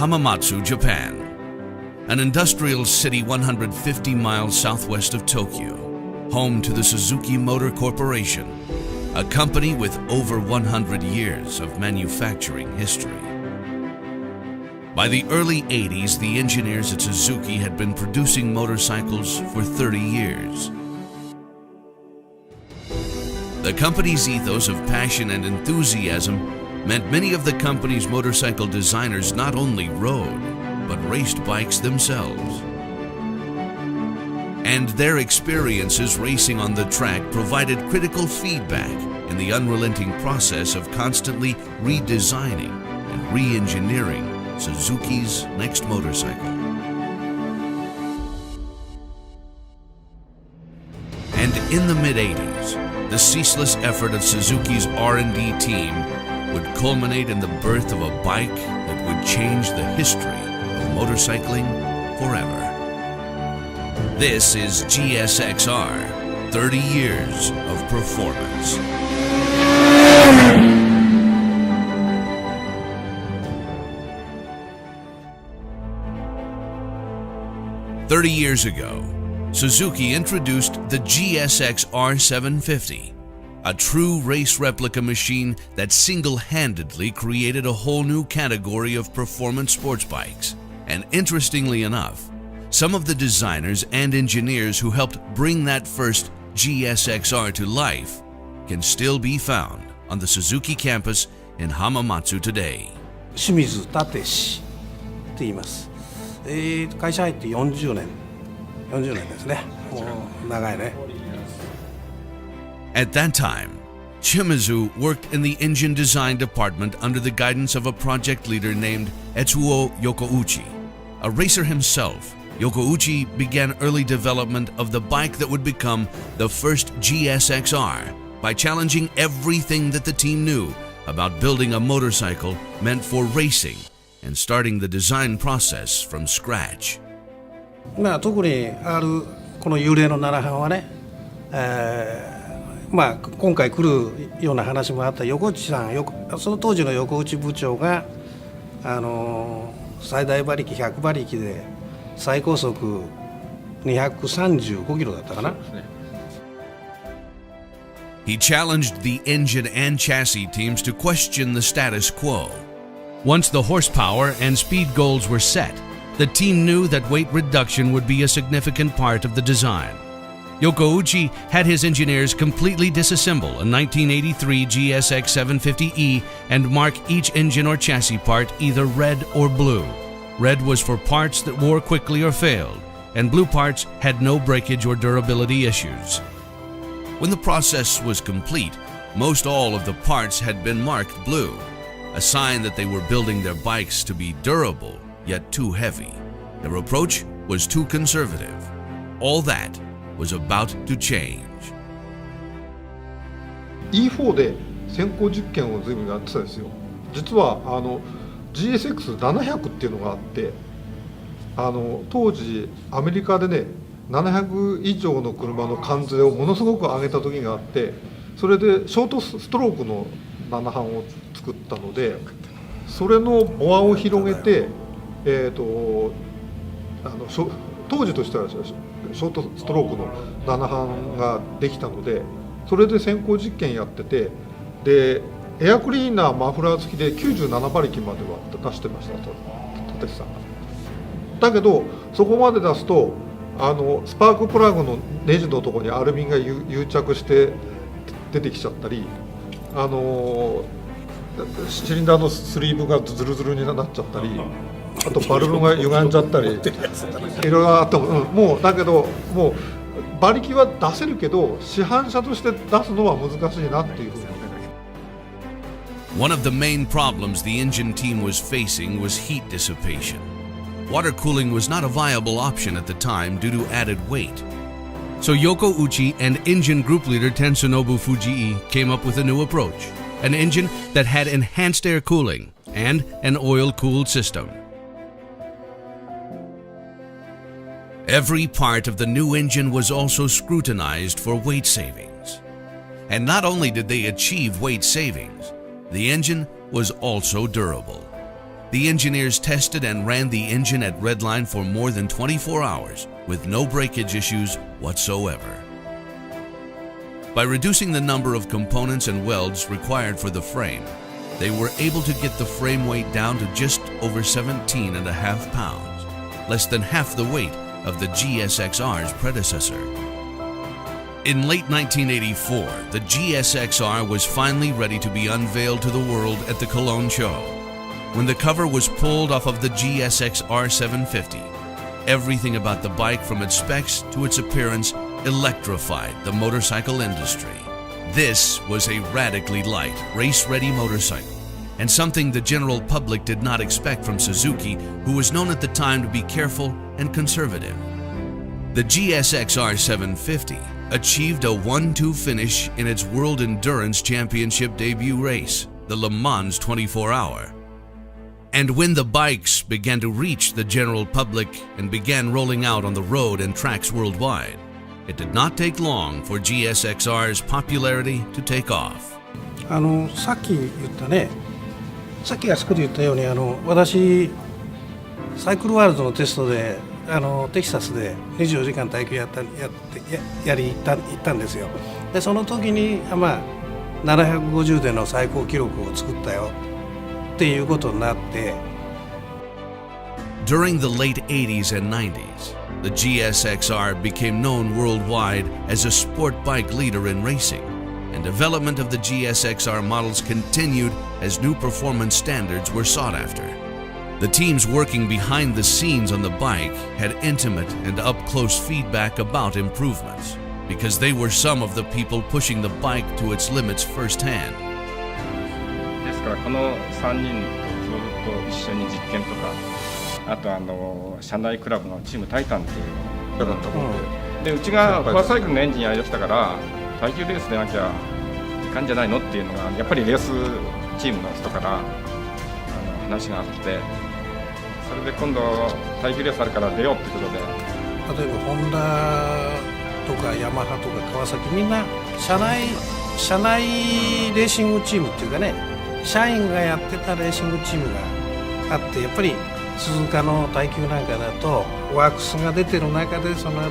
Hamamatsu, Japan, an industrial city 150 miles southwest of Tokyo, home to the Suzuki Motor Corporation, a company with over 100 years of manufacturing history. By the early 80s, the engineers at Suzuki had been producing motorcycles for 30 years. The company's ethos of passion and enthusiasm meant many of the company's motorcycle designers not only rode, but raced bikes themselves. And their experiences racing on the track provided critical feedback in the unrelenting process of constantly redesigning and re-engineering Suzuki's next motorcycle. And in the mid-80s, the ceaseless effort of Suzuki's R&D team would culminate in the birth of a bike that would change the history of motorcycling forever. This is GSXR, 30 years of performance. "30 years ago, Suzuki introduced the GSX-R 750, a true race replica machine that single-handedly created a whole new category of performance sports bikes. And interestingly enough, some of the designers and engineers who helped bring that first GSX-R to life can still be found on the Suzuki campus in Hamamatsu today." 清水立氏って言います。会社入って40年ですね。もう長いね。At that time, Shimizu worked in the engine design department under the guidance of a project leader named Etsuo Yokouchi. A racer himself, Yokouchi began early development of the bike that would become the first GSX-R by challenging everything that the team knew about building a motorcycle meant for racing and starting the design process from scratch. 特にこの幽霊の7班はね、今回来るような話もあった横内さん、その当時の横内部長が最大馬力100馬力で最高速235キロだったかな。He challenged the engine and chassis teams to question the status quo. Once the horsepower and speed goals were set, the team knew that weight reduction would be a significant part of the design. Yokouchi had his engineers completely disassemble a 1983 GSX 750E and mark each engine or chassis part either red or blue. Red was for parts that wore quickly or failed, and blue parts had no breakage or durability issues. When the process was complete, most all of the parts had been marked blue, a sign that they were building their bikes to be durable, yet too heavy. Their approach was too conservative. All that was about to change. E4 で先行実験を随分やってたんですよ。実はGSX700 っていうのがあって、当時アメリカでね700以上の車の関税をものすごく上げた時があって、それでショートストロークの7班を作ったので、それのボアを広げて、当時としてはショートストロークの7班ができたので、それで先行実験やってて、でエアクリーナーマフラー付きで97馬力までは出してました、立さんが。だけどそこまで出すとスパークプラグのネジのところにアルミが癒着して出てきちゃったり、シリンダーのスリーブがズルズルになっちゃったり、あとバルブが歪んじゃったりいろいろあった、もうだけどもう馬力は出せるけど市販車として出すのは難しいなっていうふうに。One of the main problems the engine team was facing was heat dissipation. Water cooling was not a viable option at the time due to added weight. So Yokouchi and engine group leader Tetsunobu Fujii came up with a new approach, an engine that had enhanced air cooling and an oil-cooled system. Every part of the new engine was also scrutinized for weight savings. And not only did they achieve weight savings, the engine was also durable. the engineers tested and ran the engine at redline for more than 24 hours with no breakage issues whatsoever. By reducing the number of components and welds required for the frame, they were able to get the frame weight down to just over 17.5 pounds, less than half the weight of the GSXR's predecessor. In late 1984, the GSXR was finally ready to be unveiled to the world at the Cologne show. When the cover was pulled off of the GSXR 750, everything about the bike from its specs to its appearance electrified the motorcycle industry. This was a radically light, race-ready motorcycle, and something the general public did not expect from Suzuki, who was known at the time to be careful and conservative. The GSXR 750 achieved a 1-2 finish in its World Endurance Championship debut race, the Le Mans 24-hour. And when the bikes began to reach the general public and began rolling out on the road and tracks worldwide, it did not take long for GSXR's popularity to take off. さっき言ったね、さっきあそこで言ったように私サイクルワールドのテストでテキサスで24時間耐久行ったんですよ。でその時に750での最高記録を作ったよっていうことになって。During the late 80s and 90s, the GSXR became known worldwide as a sport bike leader in racing, and development of the GSXR models continued as new performance standards were sought after. The teams working behind the scenes on the bike had intimate and up-close feedback about improvements, because they were some of the people pushing the bike to its limits firsthand. ですからこの3人とずっと一緒に実験とか、あと社内クラブのチームタイタンっていうのだったもんで、うちがコアサイクルのエンジンやりだしたから耐久レースでなきゃいかんじゃないのっていうのがやっぱりレースチームの人から話があって、それで今度耐久レースあるから出ようってことで、例えばホンダとかヤマハとか川崎みんな社内レーシングチームっていうかね、社員がやってたレーシングチームがあって、やっぱり鈴鹿の耐久なんかだとワークスが出てる中でその後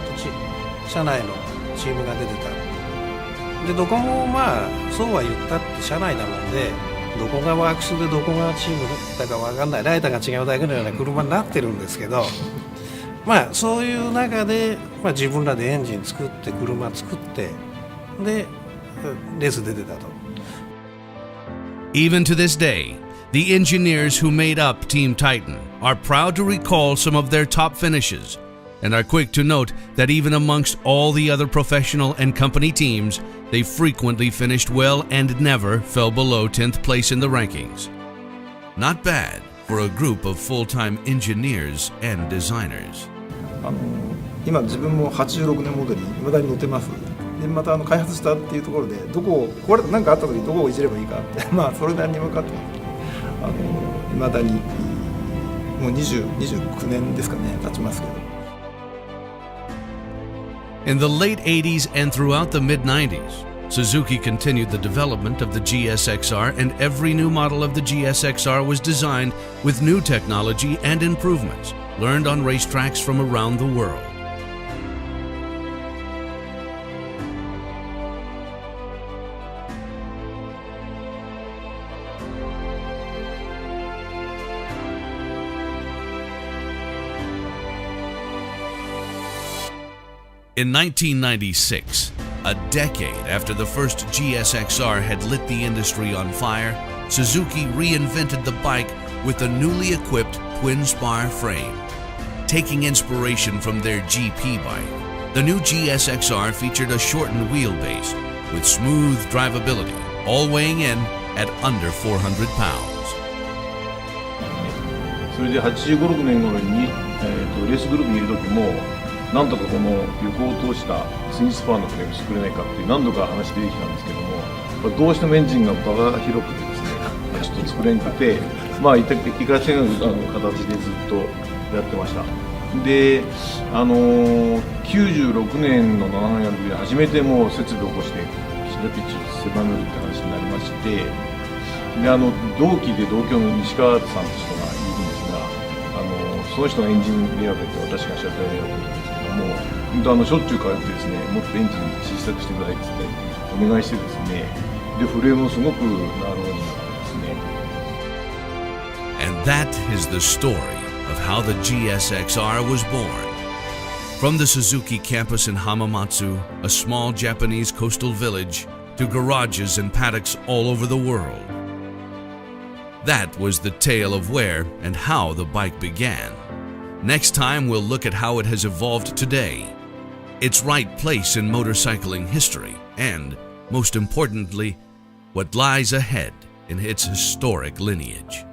社内のチームが出てた。でどこもそうは言ったって社内だもんで、どこがワークスでどこがチームだか分かんない、ライターが違うだけのような車になってるんですけど、そういう中で、自分らでエンジン作って車作ってでレース出てたと。Even to this day, the engineers who made up Team Titan are proud to recall some of their top finishes, and are quick to note that even amongst all the other professional and company teams, they frequently finished well and never fell below 10th place in the rankings. Not bad for a group of full-time engineers and designers. 今自分も86年モデルに未だに乗ってます。でまた開発したっていうところで、どこを壊れて何かあった時にどこをいじればいいかってそれなりに分かって未だにもう29年ですかね経ちますけど。In the late 80s and throughout the mid-90s, Suzuki continued the development of the GSXR, and every new model of the GSXR was designed with new technology and improvements learned on racetracks from around the world. In 1996, a decade after the first GSXR had lit the industry on fire, Suzuki reinvented the bike with a newly equipped twin-spar frame. Taking inspiration from their GP bike, the new GSXR featured a shortened wheelbase with smooth drivability, all weighing in at under 400 pounds. それで85、6年頃に、レースグループにいる時もなんとかこの横を通したツインスパーのフレーム作れないかって何度か話出てきたんですけども、どうしてもエンジンがバカ広くてですね、ちょっと作れなくて、いかせぬ形でずっとやってました。で、96年の7年の時に初めてもう設備を起こしてシダピッチを狭めるって話になりまして、で同期で同郷の西川さんという人がいその人のエンジン選べって私が車体を選ぶんですけども、本当しょっちゅう通ってですね、もっとエンジン小さくしてくださいって言ってお願いしてですね、でフレームもすごくなるようになってですね。And that is the story of how the GSXR was born. From the Suzuki campus in Hamamatsu, a small Japanese coastal village, to garages and paddocks all over the world. That was the tale of where and how the bike began. Next time we'll look at how it has evolved today, its right place in motorcycling history, and, most importantly, what lies ahead in its historic lineage.